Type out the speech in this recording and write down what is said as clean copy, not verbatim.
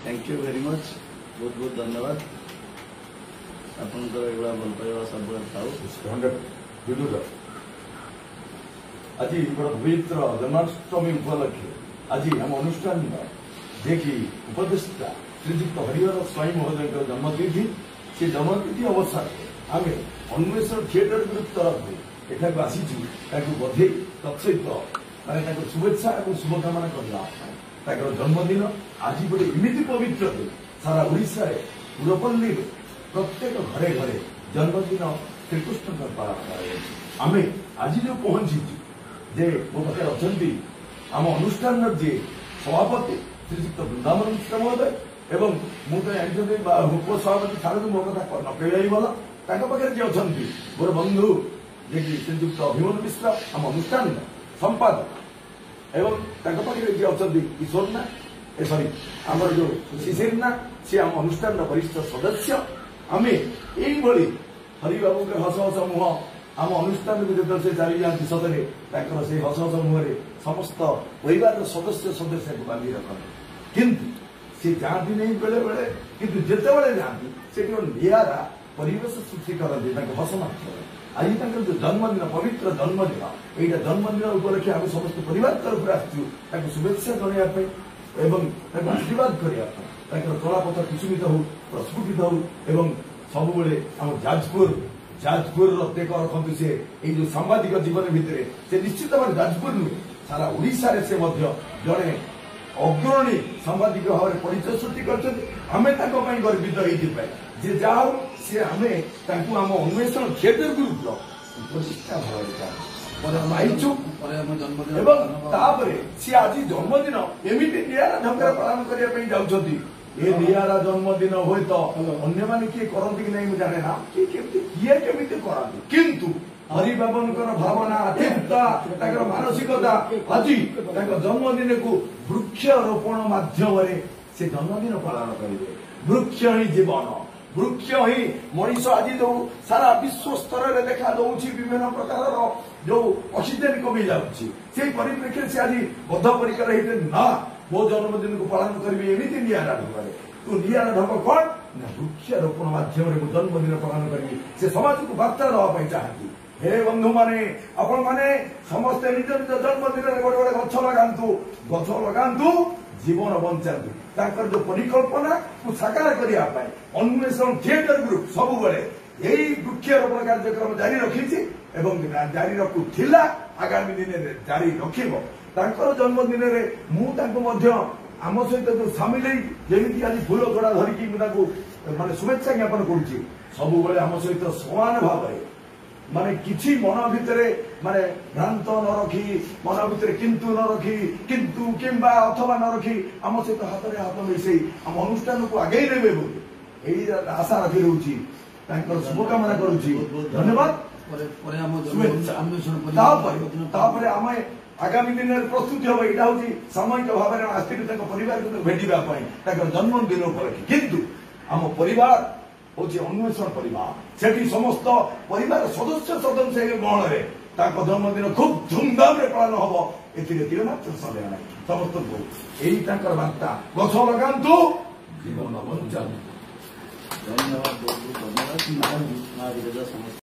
Thank you very much बहुत बहुत धन्यवाद आपनकर एवढा भल पाइबा सब थाउ आज बड़ा पवित्र जन्माष्टमी उपलक्षे आज आम अनुष्ठान देखी उपदेष्टा श्रीजुक्त हरिहर स्वाई महोदय जन्मतिथि से जन्मतिथि अवसर आम अन्वेषण थिएटर ग्रुप तरफ एठाक आसीचु बधे तत्सहित माने शुभेच्छा और शुभकामना करना जन्मदिन आज गोटे इमिति पवित्र दिन सारा ओडिशा पुरपल्ली प्रत्येक घरे घरे जन्मदिन श्रीकृष्ण पालन करें आज जो पहुंची जे मो पाखे अच्छा आम अनुष्ठान जे सभापति श्रीजुक्त वृंदावन मिश्र महोदय एवं मुझे उपसभापति छाड़ू मो कथा न कह भल जे अच्छा मोर बंधु जे श्रीजुक्त अभिमन्यु मिश्र आम अनुष्ठान संपादक एवं जे अच्छा किशोर ना सॉरी आमर जो शिशिर ना सी आम अनुष्ठान वरिष्ठ सदस्य आम यही हरिबाबू के हस हस मुह आम अनुष्ठान को जो से चली जाती सदरे से हस हस मुहर समस्त परिवार सदस्य सदस्य को बांधि रखते किंतु सी जाती नहीं बेले बेले किंतु जिते बड़े जाती से निरा परिवेश सृष्टि करते हस मात्र आज जो जन्मदिन पवित्र जन्मदिन यहाँ जन्मदिन उपलक्षे आम समस्त परिवार तरफ आसु शुभेच्छा जनवाई एवं आशीर्वाद करने कलापथ कुसुमित हो प्रस्फुटित हो एवं सब आम जाजपुर टेक रखु से जो सांबादिक जीवन भितर से निश्चित भाव जाजपुर नुहे सारा ओडिशा से जड़े अग्रणी सांबादिक भाव में परिचय सृष्टि कर गर्वित जे जाओ सी आम अन्वेषण थिएटर ग्रुप प्रतिष्ठा भाव पाइचु सी आज जन्मदिन एमती निरा ढंग पालन करने जाऊँगी ये निरा जन्मदिन हुए तो अन्य माने किए करती कि नहीं जाने ना किए केमी करती किंतु हरिबाबन भावना चिंता मानसिकता आज जन्मदिन को वृक्षरोपण माध्यम से जन्मदिन पालन करेंगे वृक्ष ही जीवन वृक्ष ही मनीष आज जो सारा विश्व स्तर में देखा दौर विभिन्न प्रकार जो ऑक्सीजन कमी जाऊँगी परिप्रेक्षी से आज बद्धपरिकर होते ना मो जन्मदिन को पालन करी एमती निरा ढंग तू निरा ढंग कौन ना वृक्षरोपण माध्यम जन्मदिन पालन करी से समाज को बार्ता देवाई चाहती हे बंधु माने आपण माने समस्ते निज निज जन्मदिन गोटे गोटे गछ लगातु जीवन बंचातु जो परिकल्पना को साकार करने अन्वेषण थिएटर ग्रुप सब यही वृक्षरोपण कार्यक्रम जारी रखी जारी रखुला आगामी दिन में जारी रखिब जन्मदिन में आम सहित जो सामिल जमी आज फूल तोड़ा धरिकी माने शुभेच्छा ज्ञापन करुच्ची सब आम सहित समान भाव माने किछि मन भितर माने भ्रांत न रखी मन भितर किंतु न रखी किंतु किंबा अथवा न रखी आम सहित हाथ में हाथ मिसई आम अनुष्ठान को आगे नेबे बोली आशा रखी रही शुभकामना करुच्ची धन्यवाद आम आगामी दिन में प्रस्तुति हम यहाँ हूँ सामयिक भाव में आस्थित परिवार को भेटा जन्मदिन उपलक्षे किंतु आम परिवार हूँ अन्वेषण परिवार से समस्त परिवार सदस्य सदस्य गहण में जन्मदिन खूब धूमधाम पालन हम ए मात्र सन्देह ना समस्त को यही बार्ता गछ लगातु जीवन बंचातु धन्यवाद बहुत बहुत धन्यवाद।